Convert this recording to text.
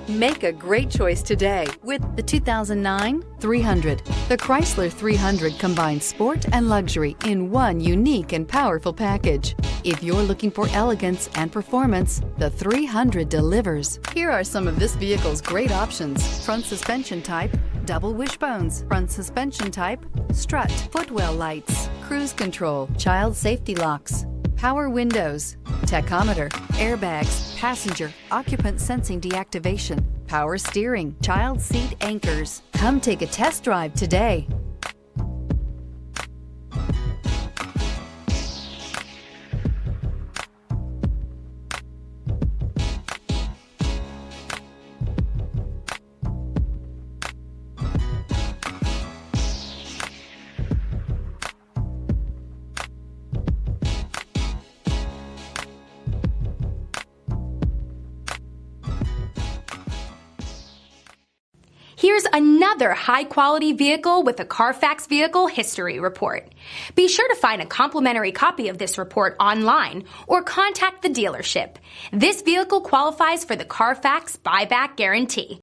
Make a great choice today with the 2009 300. The Chrysler 300 combines sport and luxury in one unique and powerful package. If you're looking for elegance and performance, the 300 delivers. Here are some of this vehicle's great options: front suspension type, double wishbones, front suspension type, strut, footwell lights, cruise control, child safety locks, power windows, tachometer, airbags, passenger, occupant sensing deactivation, power steering, child seat anchors. Come take a test drive today. Here's another high-quality vehicle with a Carfax Vehicle History Report. Be sure to find a complimentary copy of this report online or contact the dealership. This vehicle qualifies for the Carfax Buyback Guarantee.